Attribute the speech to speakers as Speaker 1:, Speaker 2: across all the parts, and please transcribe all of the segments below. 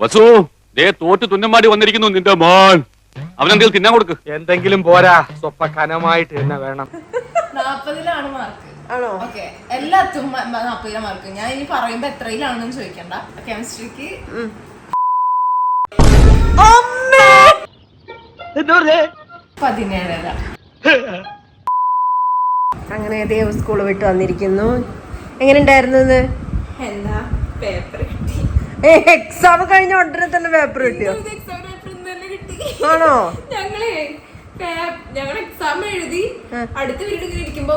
Speaker 1: വസു ദേ തോറ്റ് തുന്നമാടി വന്നിരിക്കുന്നു നിന്റെ മോൻ. അവനെന്തെങ്കിലും തിന്നാൻ കൊടുക്ക്.
Speaker 2: എന്തെങ്കിലും പോരാ, സ്വപ്പ കനമായിട്ട് തന്നെ വേണം.
Speaker 3: 40 മാർക്ക്
Speaker 4: ആണോ?
Speaker 3: ഓക്കെ, എല്ലാത്തും 40 മാർക്ക്. ഞാൻ ഇനി പറയുമ്പോ എത്രയിലാണെന്ന് ചോദിക്കണ്ട. കെമിസ്ട്രിക്ക് 17.
Speaker 4: അങ്ങനെ ദേവ് സ്കൂൾ വിട്ട് വന്നിരിക്കുന്നു. എങ്ങനെ ഉണ്ടായിരുന്നു?
Speaker 3: എന്താ പേപ്പർ കിട്ടി?
Speaker 4: എക്സാം കഴിഞ്ഞ ഉടനെ തന്നെ പേപ്പർ കിട്ടിയോ?
Speaker 3: എക്സാം പേപ്പർ ഇന്നലെ കിട്ടി.
Speaker 4: ആണോ?
Speaker 3: ഞങ്ങൾ എക്സാം എഴുതി അടുത്ത പീരീഡ് ഇങ്ങനെ ഇരിക്കുമ്പോ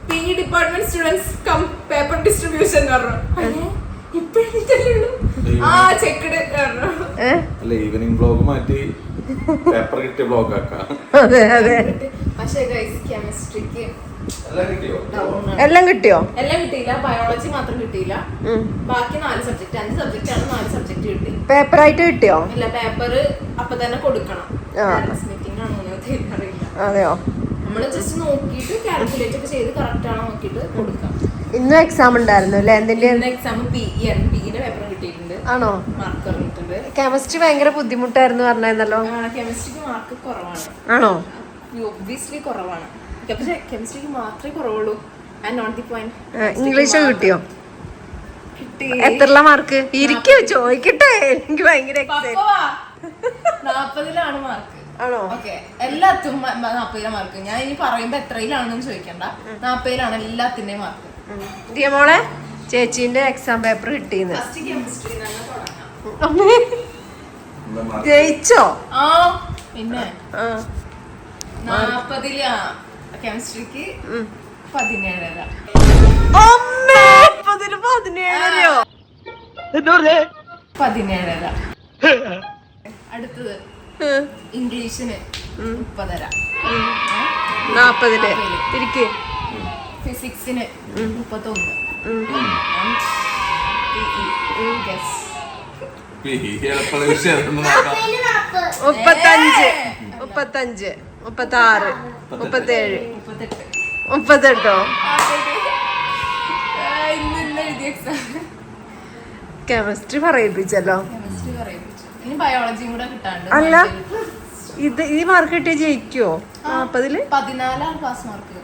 Speaker 3: P department students come paper distribution പറഞ്ഞു.
Speaker 5: അല്ല, ഈവനിങ് ബ്ലോഗ് മാറ്റി പേപ്പർ കിട്ടിയ ബ്ലോഗ് ആക്കാം.
Speaker 4: അതെ അതെ.
Speaker 3: പക്ഷേ കെമിസ്ട്രിക്ക്
Speaker 4: എല്ലാം കിട്ടിയോ?
Speaker 3: എല്ലാം കിട്ടിയില്ല. ബയോളജി മാത്രം കിട്ടിയില്ല. ബാക്കി 4 സബ്ജക്ട്, 5 സബ്ജക്ട് ആണ്. 4 സബ്ജക്ട് കിട്ടി.
Speaker 4: പേപ്പർ ആയിട്ട് കിട്ടിയോ?
Speaker 3: ഇല്ല, പേപ്പർ അപ്പൊ തന്നെ കൊടുക്കണം. മീറ്റിംഗ് ആണോ അറിയില്ല.
Speaker 4: അതെയോ?
Speaker 3: നമ്മള് ജസ്റ്റ് നോക്കിയിട്ട് കാൽക്കുലേറ്റ് ഒക്കെ ചെയ്ത് കറക്റ്റ് ആണോ നോക്കിയിട്ട് കൊടുക്കാം.
Speaker 4: ഇന്നും എക്സാം ഉണ്ടായിരുന്നു അല്ലേ? എന്തിന്റെ
Speaker 3: എക്സാം പിന്റെ പേപ്പർ കിട്ടിയിട്ടുണ്ട്.
Speaker 4: ആണോ?
Speaker 3: മാർക്ക് പറഞ്ഞിട്ടുണ്ട്.
Speaker 4: കെമിസ്ട്രി ഭയങ്കര ബുദ്ധിമുട്ടായിരുന്നു പറഞ്ഞല്ലോ.
Speaker 3: കെമിസ്ട്രിക്ക് മാർക്ക് കുറവാണ്.
Speaker 4: ആണോ?
Speaker 3: ഒബ്വിയസ്ലി കുറവാണ്. പക്ഷെ കെമിസ്ട്രിക്ക് മാത്രമേ കുറവുള്ളൂ.
Speaker 4: ഇംഗ്ലീഷ് കിട്ടിയോ?
Speaker 3: കിട്ടി.
Speaker 4: എത്ര മാർക്ക്? ഇരിക്കോ ചോദിക്കട്ടെ, എനിക്ക് ഭയങ്കര
Speaker 3: 40 മാർക്ക്.
Speaker 4: ആണോ?
Speaker 3: ഓക്കെ, എല്ലാത്തും 40 മാർക്ക്. ഞാൻ ഇനി പറയുമ്പോ എത്രയിലാണെന്ന് ചോദിക്കണ്ട. 40 എല്ലാത്തിന്റെയും മാർക്ക്.
Speaker 4: മോളെ, ചേച്ചീന്റെ എക്സാം പേപ്പർ കിട്ടിയെന്ന്.
Speaker 3: ഫസ്റ്റ് കെമിസ്ട്രി തന്നെ തുടങ്ങാം.
Speaker 4: ജയിച്ചോ?
Speaker 3: ആ പിന്നെ 40 കെമിസ്ട്രിക്ക് 17. 17. അടുത്തത് ഇംഗ്ലീഷിന് 30.
Speaker 4: 40 ഇരിക്ക്.
Speaker 3: ഫിസിക്സിന് 31.
Speaker 4: 35, 35, 36, 37, 38. കെമിസ്ട്രി പറയിപ്പിച്ചല്ലോ.
Speaker 3: കെമിസ്ട്രി പറയിപ്പിച്ചു. ഇനി ബയോളജിയും കൂടെ കിട്ടാണ്ട്.
Speaker 4: അല്ല, ഇത് ഈ മാർക്ക് കിട്ടിയ ജയിക്കോ? 40
Speaker 3: 14 പാസ് മാർക്ക്.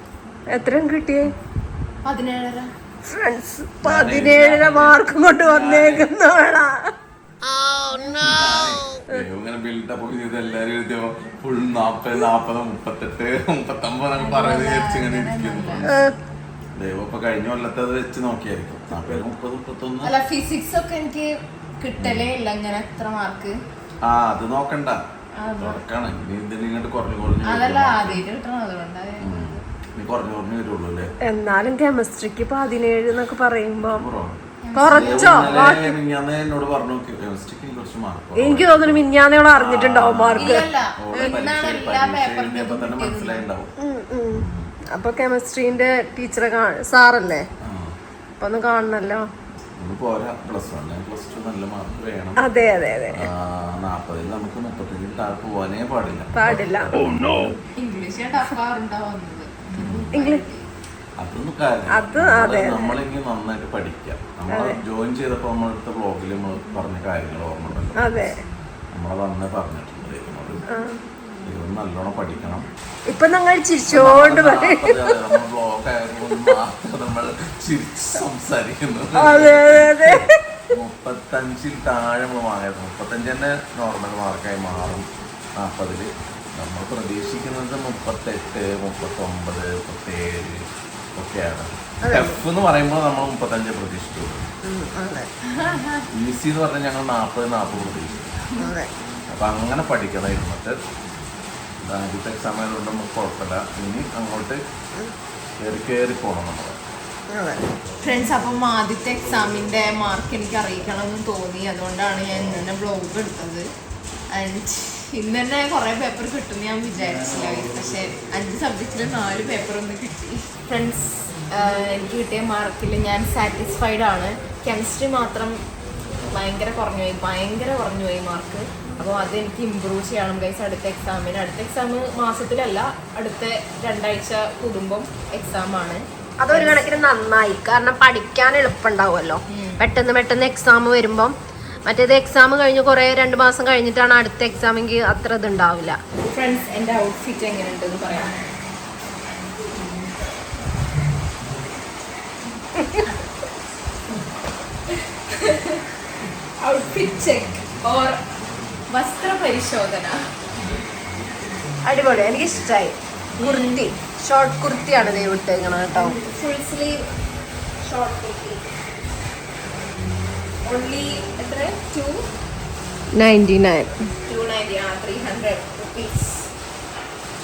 Speaker 4: എത്ര കിട്ടിയേ?
Speaker 3: 17.
Speaker 4: ഫ്രണ്ട്സ്, 17 മാർക്ക് കൊണ്ട് വന്നേക്കുന്നവളാ.
Speaker 5: ഇങ്ങനെ ബിൽഡപ്പ് ചെയ്ത് എല്ലാരും എഴുതിയപ്പോ ഫുൾ 40, 40, 38, 39 പറയുന്നത് വിചാരിച്ച് ഇങ്ങനെ ഇരിക്കുന്നു. ദൈവം ഇപ്പൊ കഴിഞ്ഞ കൊല്ലത്തെ അത് വെച്ച് നോക്കിയായിരിക്കും. 40, 30, 31.
Speaker 3: അല്ല, ഫിസിക്സ് ഒക്കെ എനിക്ക് കിട്ടലേ ഇല്ല. ഇങ്ങനെ എത്ര മാർക്ക്?
Speaker 5: അത് നോക്കണ്ട, തുറക്കാണ്. ഇങ്ങോട്ട് കുറഞ്ഞു
Speaker 3: അതല്ല ആദ്യമായിട്ട് കിട്ടണം, അതുകൊണ്ടാണ്
Speaker 5: കുറഞ്ഞു വരുള്ളൂ അല്ലേ?
Speaker 4: എന്നാലും കെമിസ്ട്രിക്ക് 17 എന്നൊക്കെ പറയുമ്പോ കുറച്ചോ?
Speaker 5: എന്നോട് പറഞ്ഞു കെമിസ്ട്രിക്ക് കുറച്ച് മാർക്ക്.
Speaker 4: എനിക്ക് തോന്നുന്നു മിഞ്ഞാന്നോളം അറിഞ്ഞിട്ടുണ്ടാവും മാർക്ക്.
Speaker 5: മനസ്സിലായിണ്ടാവും.
Speaker 4: അപ്പൊ കെമിസ്ട്രീന്റെ ടീച്ചറെ സാറല്ലേ, അപ്പൊ ഒന്ന് കാണണല്ലോ. അതെ അതെ അതെ.
Speaker 5: 40 നമുക്ക് 35 താഴെ പോവാനേ
Speaker 4: പാടില്ല.
Speaker 3: ഇംഗ്ലീഷ് ടഫാറുണ്ടാവുന്നത്.
Speaker 5: അതൊന്നും കാര്യം നമ്മളിങ്ങനെ നന്നായിട്ട് പഠിക്കാം. നമ്മൾ ജോയിൻ ചെയ്തപ്പോ നമ്മളടുത്ത ബ്ലോഗിൽ നമ്മൾ പറഞ്ഞ കാര്യങ്ങൾ ഓർമ്മ ഉണ്ടല്ലോ.
Speaker 4: അതെ,
Speaker 5: നമ്മളെ വന്ന് പറഞ്ഞിട്ടുണ്ട്. നല്ലോണം പഠിക്കണം.
Speaker 4: ഇപ്പൊ ഞങ്ങൾ ചിരിച്ചോണ്ട്
Speaker 5: നമ്മൾ ചിരിച്ച് സംസാരിക്കുന്നു. 35 താഴെ നമ്മൾ വാങ്ങരുത്. 35 തന്നെ നോർമൽ മാർക്കായി മാറും. 40 നമ്മൾ പ്രതീക്ഷിക്കുന്നത് 38, 39, 37 ഒക്കെയാണ്. ടഫ് എന്ന് പറയുമ്പോൾ നമ്മൾ 35 പ്രതീക്ഷിച്ചു. ഈസി എന്ന് പറഞ്ഞാൽ ഞങ്ങൾ 40 പ്രതീക്ഷിച്ചു. അപ്പൊ അങ്ങനെ പഠിക്കണം. ഇരുന്നിട്ട് ആദ്യത്തെ എക്സാം ആയതുകൊണ്ട് നമുക്ക് കുഴപ്പമില്ല. ഇനി അങ്ങോട്ട് കയറി പോകണം നമ്മൾ.
Speaker 3: ഫ്രണ്ട്സ്, അപ്പം ആദ്യത്തെ എക്സാമിന്റെ മാർക്ക് എനിക്ക് അറിയിക്കണം എന്ന് തോന്നി. അതുകൊണ്ടാണ് ഞാൻ ഇന്നെ ബ്ലോഗ് എടുത്തത്. ആൻഡ് ഇന്ന് തന്നെ കുറെ പേപ്പർ കിട്ടുമെന്ന് ഞാൻ വിചാരിച്ചില്ല. പക്ഷെ 5 സബ്ജക്റ്റിൽ 4 പേപ്പർ ഒന്ന് കിട്ടി. ഫ്രണ്ട്സ്, എനിക്ക് കിട്ടിയ മാർക്കിൽ ഞാൻ സാറ്റിസ്ഫൈഡ് ആണ്. കെമിസ്ട്രി മാത്രം ഭയങ്കര കുറഞ്ഞുപോയി മാർക്ക്. അപ്പോൾ അതെനിക്ക് ഇമ്പ്രൂവ് ചെയ്യണം ഗൈസ് അടുത്ത എക്സാമിന്. അടുത്ത എക്സാം മാസത്തിലല്ല, അടുത്ത 2 ആഴ്ച കൂടുമ്പം എക്സാമാണ്.
Speaker 4: അതൊരു കണക്കിന് നന്നായി, കാരണം പഠിക്കാൻ എളുപ്പമുണ്ടാവുമല്ലോ. പെട്ടെന്ന് എക്സാം വരുമ്പം മറ്റേത് എക്സാം കഴിഞ്ഞ് കുറെ 2 മാസം കഴിഞ്ഞിട്ടാണ് അടുത്ത എക്സാമെങ്കിൽ അത്ര ഇതുണ്ടാവില്ല.
Speaker 3: ഫ്രണ്ട്സ് എന്റെ ഔട്ട്ഫിറ്റ് എങ്ങനെയുണ്ടെന്ന് പറയാം. ഔട്ട്ഫിറ്റ് ചെക്ക് ഓർ വസ്ത്ര പരിശോധന.
Speaker 4: അടിപൊളി, എനിക്ക് ഇഷ്ടമായി. കുർത്തി, ഷോർട്ട് കുർത്തിയാണ് ദൈവട്ടേക്കണം കേട്ടോ.
Speaker 3: Full sleeve short kurti. Only എത്ര?
Speaker 4: 299.
Speaker 3: 300 rupees.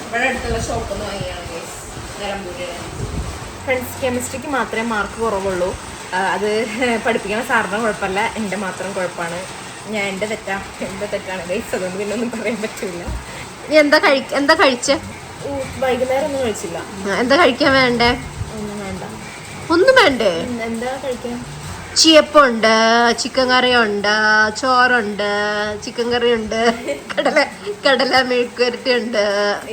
Speaker 3: ഇവിടെ അടുത്തുള്ള ഷോപ്പിൽ നിന്ന് വാങ്ങിയാണ് ഗൈസ്, നിലമ്പൂരിൽ. ഫ്രണ്ട്സ്, കെമിസ്ട്രിക്ക് മാത്രമേ മാർക്ക് കുറവുള്ളൂ. അത് പഠിപ്പിക്കുന്ന സാറിന് കുഴപ്പമില്ല, എൻ്റെ മാത്രം കുഴപ്പമാണ്. ഞാൻ എൻ്റെ തെറ്റാണ് ഗൈസ്, അതുകൊണ്ട് പിന്നെ ഒന്നും പറയാൻ പറ്റില്ല.
Speaker 4: നീ എന്താ കഴിച്ചേ?
Speaker 3: വൈകുന്നേരം ഒന്നും കഴിച്ചില്ല.
Speaker 4: എന്താ കഴിക്കാൻ വേണ്ടേ?
Speaker 3: ഒന്നും വേണ്ട.
Speaker 4: ഒന്നും വേണ്ടേ?
Speaker 3: എന്താ കഴിക്കാൻ?
Speaker 4: ചീയപ്പുണ്ട്, ചിക്കൻ കറിയുണ്ട്, ചോറുണ്ട്, ചിക്കൻ കറിയുണ്ട്, കടല മെഴുക്കുവരട്ടി ഉണ്ട്.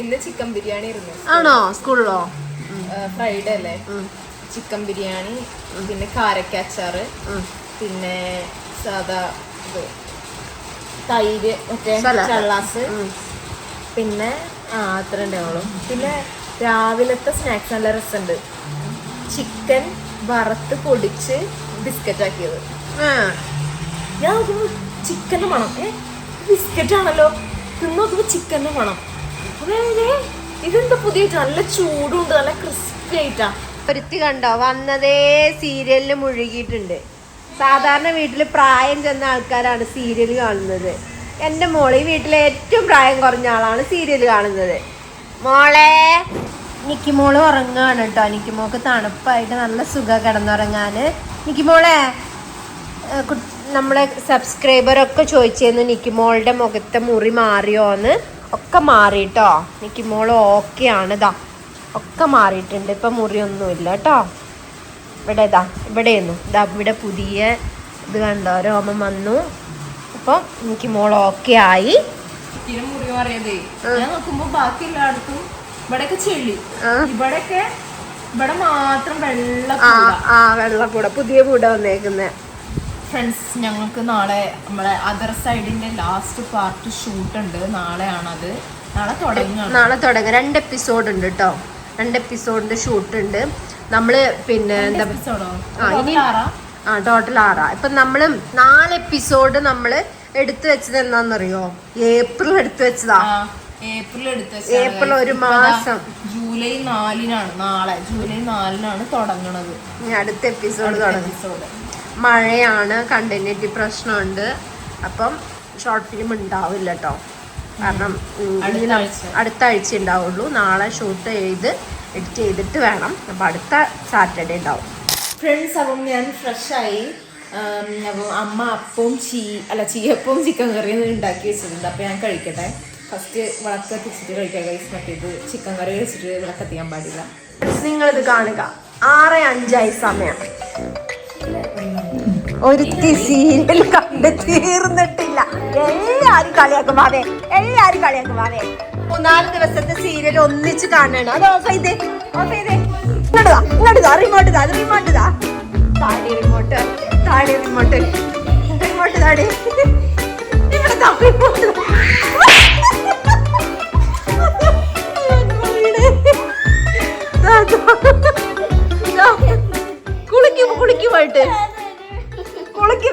Speaker 3: ഇന്ന് ചിക്കൻ ബിരിയാണി ഇരുന്നു.
Speaker 4: ആണോ? സ്കൂളിലോ?
Speaker 3: ഫ്രൈഡേ അല്ലേ? ചിക്കൻ ബിരിയാണി, പിന്നെ കാരക്ക അച്ചാറ്, പിന്നെ സാധാ ഇത് തൈര്, മറ്റേ ചള്ളാസ്, പിന്നെ അത്ര ഉണ്ടാവുള്ളൂ. പിന്നെ രാവിലത്തെ സ്നാക്സ് നല്ല രസമുണ്ട്. ചിക്കൻ വറുത്ത് പൊടിച്ച് ബിസ്ക്കറ്റ് ആക്കിയത്. ഞാൻ നോക്കുമ്പോൾ ചിക്കൻ്റെ മണം, ബിസ്ക്കറ്റ് ആണല്ലോ, തിന്ന് നോക്കുമ്പോൾ ചിക്കൻ്റെ മണം. അതെ, ഇതെന്താ പുതിയ, നല്ല ചൂടുണ്ട്, നല്ല ക്രിസ്പി ആയിട്ടാ.
Speaker 4: ഒരുത്തി കണ്ടോ, വന്നതേ സീരിയലിൽ മുഴുകിയിട്ടുണ്ട്. സാധാരണ വീട്ടിൽ പ്രായം ചെന്ന ആൾക്കാരാണ് സീരിയൽ കാണുന്നത്. എൻ്റെ മോള് ഈ വീട്ടിലെ ഏറ്റവും പ്രായം കുറഞ്ഞ ആളാണ് സീരിയൽ കാണുന്നത്. മോളെ, നിക്കിമോള് ഉറങ്ങുകയാണ് കേട്ടോ. നിക്കിമോൾക്ക് തണുപ്പായിട്ട് നല്ല സുഖം കിടന്നുറങ്ങാൻ. നിക്കിമോളെ, നമ്മളെ സബ്സ്ക്രൈബറൊക്കെ ചോദിച്ചിരുന്നു നിക്കിമോളുടെ മുഖത്തെ മുറി മാറിയോന്ന്. ഒക്കെ മാറിട്ടോ. നിക്കിമോൾ ഓക്കെ ആണ്. ഒക്കെ മാറിയിട്ടുണ്ട്, ഇപ്പം മുറിയൊന്നുമില്ല കേട്ടോ. ഇവിടെ പുതിയ ഇത് കണ്ടോ, രോമം വന്നു. അപ്പം നിക്കിമോൾ ഓക്കെ ആയി.
Speaker 3: മുറി മാറിയതേ ഞാൻ നോക്കുമ്പോ ബാക്കി എല്ലായിടത്തും ഇവിടെയൊക്കെ ചെളി, ഇവിടെ മാത്രം
Speaker 4: വെള്ളക്കൂട, പുതിയ കൂട വന്നേക്കുന്നേ.
Speaker 3: ഫ്രണ്ട്സ്, ഞങ്ങൾക്ക് നാളെ നമ്മളെ അതർ സൈഡിന്റെ ലാസ്റ്റ് പാർട്ട് ഷൂട്ട് ഉണ്ട്. നാളെയാണത്. നാളെ തുടങ്ങും.
Speaker 4: 2 എപ്പിസോഡ് ഉണ്ട് കേട്ടോ. 2 എപ്പിസോഡിന്റെ ഷൂട്ട് ഉണ്ട്. നമ്മള് പിന്നെ എന്താ ടോട്ടൽ 6. ഇപ്പൊ നമ്മള് 4 എപ്പിസോഡ് നമ്മള് എടുത്തു വെച്ചത് എന്താണെന്നറിയോ? ഏപ്രിൽ എടുത്തു വെച്ചതാ. ഏപ്രിൽ 1 മാസം.
Speaker 3: ജൂലൈ 4-നാണ് നാളെ. ജൂലൈ 4-നാണ് തുടങ്ങണത്.
Speaker 4: അടുത്ത എപ്പിസോഡ് തുടങ്ങും. മഴയാണ്, കണ്ടിന്യൂറ്റി പ്രശ്നമുണ്ട്. അപ്പം ഷോർട്ട് ഫിലിം ഉണ്ടാവില്ല കേട്ടോ. കാരണം അടുത്ത ആഴ്ച ഉണ്ടാവുള്ളൂ. നാളെ ഷൂട്ട് എഡിറ്റ് ചെയ്തിട്ട് വേണം. അപ്പം അടുത്ത സാറ്റർഡേ ഉണ്ടാവും.
Speaker 3: ഫ്രണ്ട്സ്, അപ്പം ഞാൻ ഫ്രഷായി. അപ്പം അമ്മ ചീയപ്പവും ചിക്കൻ കറിയും ഉണ്ടാക്കി വെച്ചിട്ടുണ്ട്. അപ്പം ഞാൻ കഴിക്കട്ടെ. ഫസ്റ്റ് വിളക്ക് കത്തിച്ചിട്ട് കഴിക്കാം ഗൈസ്. മറ്റേത് ചിക്കൻ കറി കഴിച്ചിട്ട് വിളക്ക് കത്തിക്കാൻ പാടില്ല.
Speaker 4: നിങ്ങളിത് കാണുക. 6:05 സമയം. ഒരുത്തി സീരിയൽ കണ്ട് തീർന്നിട്ടില്ല. എല്ലാരും കളിയാക്കും വാവേ. 3-4 ദിവസത്തെ സീരിയൽ ഒന്നിച്ച് കാണണം. അത് ഓഫ് ചെയ്തേ. ഇങ്ങോട്ട് റിമോട്ട് താടി റിമോട്ട് താടി കുളിക്കുമായിട്ട്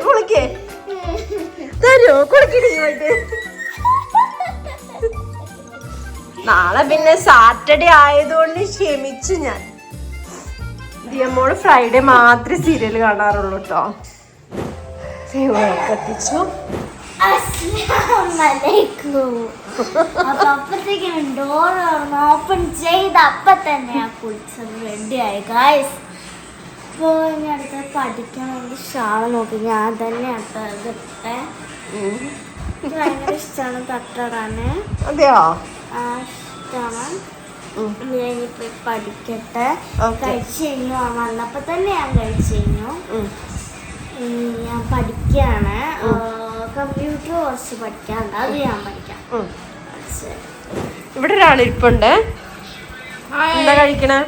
Speaker 4: കുളിക്ക് തരുമോ? കുളിക്കിട്ട് നാളെ പിന്നെ സാറ്റർഡേ ആയതുകൊണ്ട് ക്ഷമിച്ചു ഞാൻ. ദിയമോള് ഫ്രൈഡേ മാത്രമേ സീരിയൽ കാണാറുള്ളൂ കേട്ടോ. കത്തിച്ചു.
Speaker 6: അപ്പത്തേക്കും ഡോർ ഓപ്പൺ ചെയ്ത് അപ്പം തന്നെ ആ കുളിച്ചത് റെഡിയായി ഗായ്സ്. അപ്പോൾ ഇനി അടുത്ത് പഠിക്കാൻ വേണ്ടി ഷാള നോക്കി ഞാൻ തന്നെ ഇട്ടേ. എനിക്ക് ഭയങ്കര ഇഷ്ടമാണ് തട്ടിടാന്.
Speaker 4: അതെയോ?
Speaker 6: ഇഷ്ടമാണ്. ഞാനിപ്പോൾ പഠിക്കട്ടെ. കഴിച്ചു കഴിഞ്ഞു. വന്നപ്പോൾ തന്നെ ഞാൻ കഴിച്ചു കഴിഞ്ഞു. ഞാൻ പഠിക്കുകയാണ്. കമ്പ്യൂട്ടർ കുറച്ച് പഠിക്കാനുണ്ട്, അത് ഞാൻ പഠിക്കാം.
Speaker 4: ഇവിടെ ഒരാളിരിപ്പുണ്ട്. എന്താ കഴിക്കണേ?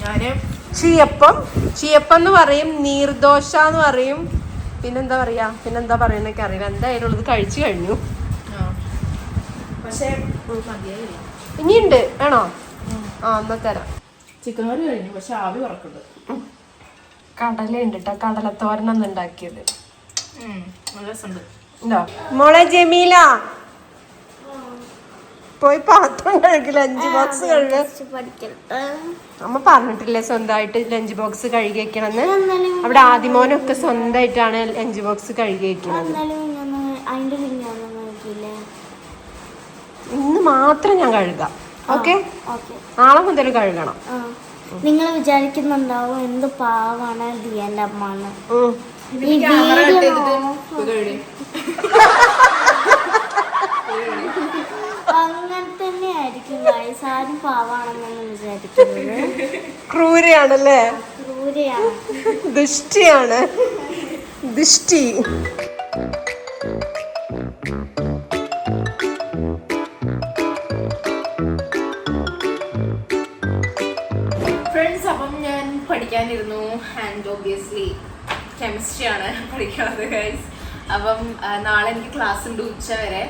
Speaker 3: ഞാന്
Speaker 4: ചീയപ്പം എന്ന് പറയും, നീർദോശ എന്ന് പറയും, പിന്നെന്താ പറയാ പിന്നെന്താ പറയുന്നൊക്കെ അറിയില്ല. എന്തായാലും ഇത് കഴിച്ചു കഴിഞ്ഞു.
Speaker 3: പക്ഷേ മതിയായില്ല.
Speaker 4: ഇനിയുണ്ട് വേണോ? എന്നാ തരാം.
Speaker 3: ചിക്കൻ കറി കഴിഞ്ഞു, പക്ഷെ ആവി ഉറക്കുന്നുണ്ട്.
Speaker 4: കടലുണ്ട് കേട്ടോ, കടലത്തോരനൊന്നും ഉണ്ടാക്കിയത്.
Speaker 3: നല്ല രസമുണ്ട്.
Speaker 4: മോളെ ജമീല പോയി പാത്രം കഴുകി, ലഞ്ച് ബോക്സ് കഴുക.
Speaker 6: പഠിക്കട്ടെ.
Speaker 4: അമ്മ പറഞ്ഞിട്ടില്ലേ സ്വന്തമായിട്ട് ലഞ്ച് ബോക്സ് കഴുകി വെക്കണമെന്ന്? അവിടെ ആദിമോനൊക്കെ സ്വന്തമായിട്ടാണ് ലഞ്ച് ബോക്സ് കഴുകി വെക്കുന്നത്.
Speaker 6: അതിന്റെ പിന്നെയൊന്നും നോക്കിയില്ലേ?
Speaker 4: ഇന്ന് മാത്രം ഞാൻ കഴുകാം. ഓക്കെ, നാളെ മുതൽ കഴുകണം.
Speaker 6: നിങ്ങൾ വിചാരിക്കുന്നുണ്ടാവും എന്ത് പാവാണ് ദിയന്റെ അമ്മന്ന്. അങ്ങനെ തന്നെ ആയിരിക്കും ഗൈസ്. ആരും പാവാണെന്നൊന്നും വിചാരിക്കുന്നത്.
Speaker 4: ക്രൂരയാണല്ലേ?
Speaker 6: ക്രൂരയാണ്,
Speaker 4: ദുഷ്ടിയാണ്, ദുഷ്ടി.
Speaker 3: ഫ്രണ്ട്സ്, അപ്പം ഞാൻ പഠിക്കാനിരുന്നു. ആൻഡ് ഒബ്വിയസ്ലി കെമിസ്ട്രി ആണ് പഠിക്കുന്നത് ഗൈസ്. അപ്പം നാളെ എനിക്ക് ക്ലാസ് ഉണ്ട് ഉച്ച വരെ.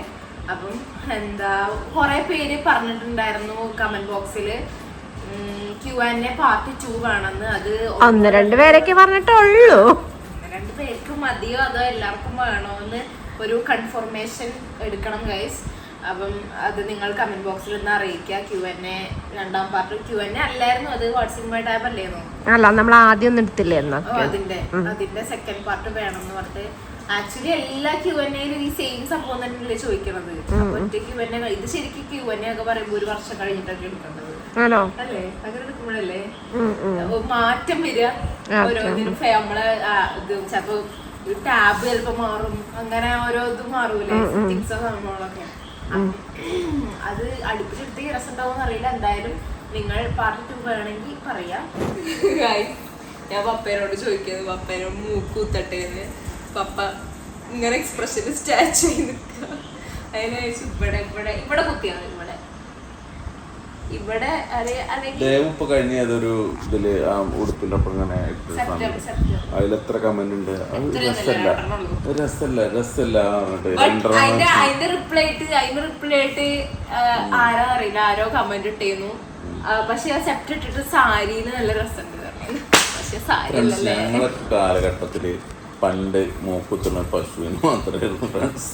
Speaker 3: അപ്പം എന്താ കുറെ പേര് പറഞ്ഞിട്ടുണ്ടായിരുന്നു കമന്റ് ബോക്സിൽ Q&A പാർട്ട് 2 വേണമെന്ന്. അത്
Speaker 4: 1-2 പേരൊക്കെ പറഞ്ഞിട്ടുള്ളൂ.
Speaker 3: 2 പേർക്ക് മതിയോ അതോ എല്ലാവർക്കും വേണോന്ന് ഒരു കൺഫർമേഷൻ എടുക്കണം ഗൈസ്. അപ്പം അത് നിങ്ങൾ കമന്റ് ബോക്സിൽ ഒന്ന് അറിയിക്കുക. Q&A രണ്ടാം പാർട്ട് Q&A അല്ലായിരുന്നു, അത് വാട്സ്ആപ്പ് ടാബ് അല്ലായിരുന്നു.
Speaker 4: അല്ല, നമ്മൾ ആദ്യം ഒന്നും എടുത്തില്ലായിരുന്നു.
Speaker 3: അതിന്റെ സെക്കൻഡ് പാർട്ട് വേണം എന്ന് പറഞ്ഞിട്ട്. ആക്ച്വലി എല്ലാ Q&Aയിലും ഈ സെയിം സംഭവം തന്നെയല്ലേ ചോദിക്കണത്. ഒറ്റ Q&A ഇത് ശരിക്കും Q&A ഒക്കെ പറയുമ്പോൾ 1 വർഷം കഴിഞ്ഞിട്ടൊക്കെ എടുക്കേണ്ടത് അല്ലേ? അങ്ങനെ എടുക്കുമ്പോഴല്ലേ മാറ്റം വരിക. ഓരോന്നിനും നമ്മളെ ഇത് ചിലപ്പോ ടാബ് ചിലപ്പോ മാറും, അങ്ങനെ ഓരോ ഇതും മാറൂലേ സെറ്റിംഗ്സോ സംഭവങ്ങളൊക്കെ. അത് അടുപ്പിച്ചെടുത്ത് രസം ഉണ്ടാവും അറിയില്ല. എന്തായാലും നിങ്ങൾ പാർട്ട് 2 വേണമെങ്കിൽ പറയാം. ഞാൻ പപ്പേനോട് ചോദിക്കുന്നത്, പപ്പേനോട് മൂക്കൂത്തട്ടേന്ന്. പപ്പ ഇങ്ങനെ എക്സ്പ്രഷന് സ്റ്റാച്ചു ആയി നിൽക്കുക. അതിന് ഇവിടെ ഇവിടെ ഇവിടെ കുത്തിയാണ് ഇവിടെ
Speaker 5: ഇപ്പൊ കഴിഞ്ഞ ഏതൊരു ഇതില് ആ ഉടുപ്പിന്റെ ഒപ്പം ഇങ്ങനെ അതിലെത്ര കമന്റ് ഉണ്ട്. രസല്ല
Speaker 3: അതിന്റെ റിപ്ലൈ ആയിട്ട് ആരാ അറിയില്ല, ആരോ കമന്റ് ഇട്ടേന്നു. പക്ഷെ ആ സെപ്റ്റ് ഇട്ടിട്ട് സാരിന്ന് നല്ല രസമുണ്ട്. പക്ഷെ സാരി
Speaker 5: ഞങ്ങളെ കാലഘട്ടത്തില് പണ്ട് മൂക്കുത്തുന്ന പശുവിന് മാത്രമായിരുന്നു ഫ്രണ്ട്സ്.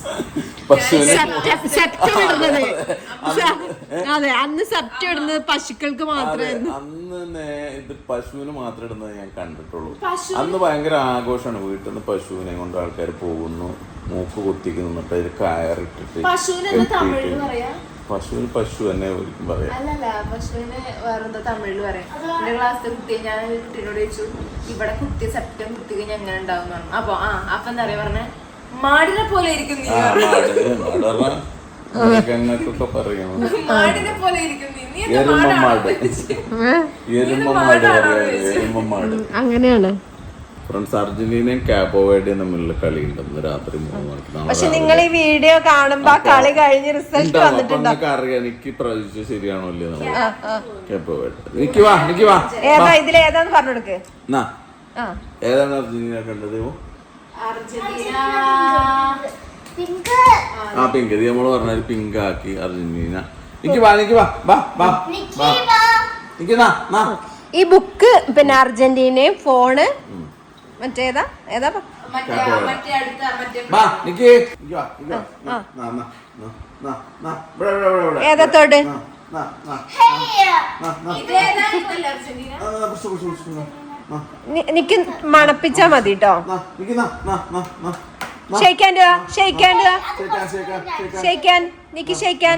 Speaker 4: അന്ന് സെപ്റ്റ് ഇടുന്നത് പശുക്കൾക്ക് മാത്രമായിരുന്നു.
Speaker 5: അന്ന് ഇത് പശുവിന് മാത്രം ഇടുന്നത് ഞാൻ കണ്ടിട്ടുള്ളൂ. അന്ന് ഭയങ്കര ആഘോഷമാണ്. വീട്ടിൽ നിന്ന് പശുവിനെ കൊണ്ട് ആൾക്കാർ പോകുന്നു, മൂക്ക് കുത്തിക്ക് നിന്നിട്ട് അതിൽ കയറിട്ടിട്ട്. പശുവിന് പശു തന്നെ ഒരിക്കലും പറയാം.
Speaker 3: അല്ലല്ല, പശുവിന് വേറെന്താ തമിഴില് പറയാം. എന്റെ ക്ലാസ്സിലെ കുട്ടിയെ ഞാൻ കുട്ടീനോട് ചോദിച്ചു, ഇവിടെ കുത്തി സെപ്റ്റം കുത്തി കഴിഞ്ഞാൽ എങ്ങനെ ഉണ്ടാവും. അപ്പൊ അപ്പൊ എന്താ പറയാ പറഞ്ഞ, മാടിനെ പോലെ ഇരിക്കും നീ. മാടിനെ പോലെ ഇരിക്കും നീ.
Speaker 4: അങ്ങനെയാണ്
Speaker 5: ഫ്രണ്ട്സ്. അർജന്റീനയും കാപ്പോവേർഡിയും തമ്മിലുള്ള കളി ഉണ്ടെന്ന് രാത്രി 3 മണിക്ക്.
Speaker 4: പക്ഷെ നിങ്ങൾ ഈ വീഡിയോ കാണുമ്പോ കളി കഴിഞ്ഞ് റിസൾട്ട് വന്നിട്ടുണ്ടോ?
Speaker 5: അറിയാം എനിക്ക് പ്രവചിച്ചത് ശരിയാണോ ഇല്ലേ. കാപ്പോവേർഡ്
Speaker 4: ഏതാ ഇതിലേതാന്ന് പറഞ്ഞു കൊടുക്ക്.
Speaker 5: ഏതാണ് അർജന്റീന കണ്ടത്? പിങ്ക്. ഇത് നമ്മള് പറഞ്ഞ പിങ്ക് ആക്കി അർജന്റീന.
Speaker 4: ഈ ബുക്ക് പിന്നെ അർജന്റീനയും ഫോണ് മറ്റേതാ ഏതാ ഏതത്തോട് എനിക്ക് മണപ്പിച്ചാ മതി കേട്ടോ. ഷെയ്ക്കാൻ നിക്ക് ഷെയ്ക്കാൻ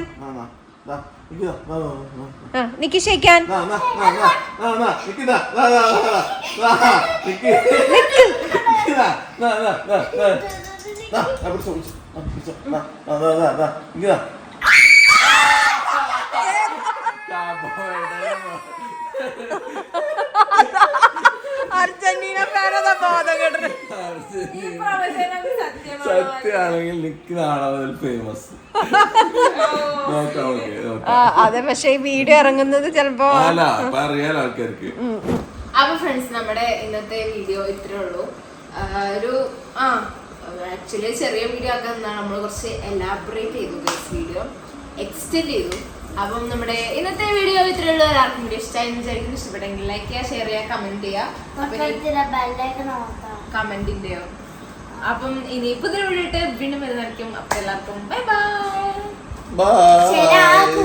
Speaker 4: നിക്ക് ഷെയ്ക്കാൻ അർജന്റീന ഫാനതാ ബോധം കേട്ടത്.
Speaker 5: സത്യമാണെങ്കിൽ നിക്ക് നാളെ ഫേമസ്.
Speaker 4: അതെ, പക്ഷെ ഈ വീഡിയോ ഇറങ്ങുന്നത് ചിലപ്പോ
Speaker 5: അറിയാലോ ആൾക്കാർക്ക്.
Speaker 3: അപ്പൊ ഫ്രണ്ട്സ്, നമ്മുടെ ഇന്നത്തെ വീഡിയോ ഇത്രേ ഉള്ളൂ. ഒരു ആക്ച്വലി ചെറിയ വീഡിയോ ആക്കാൻ നമ്മൾ കുറച്ച് എലാബറേറ്റ് ചെയ്തു വീഡിയോ എക്സ്റ്റെൻഡ് ചെയ്തു. അപ്പം നമ്മുടെ ഇന്നത്തെ വീഡിയോ ഇത്രയുള്ള എല്ലാവർക്കും വീഡിയോ ഇഷ്ടമായിരുന്നു ഇഷ്ടപ്പെട്ടെങ്കിൽ ലൈക്ക് ചെയ്യുക, ഷെയർ ചെയ്യുക, കമന്റ് ചെയ്യുക. കമന്റിന്റെയോ. അപ്പം ഇനി പുതിയ വീഡിയോ വീണ്ടും വരുന്നതായിരിക്കും. അപ്പൊ എല്ലാവർക്കും ബൈ ബൈ.
Speaker 5: ബൈ.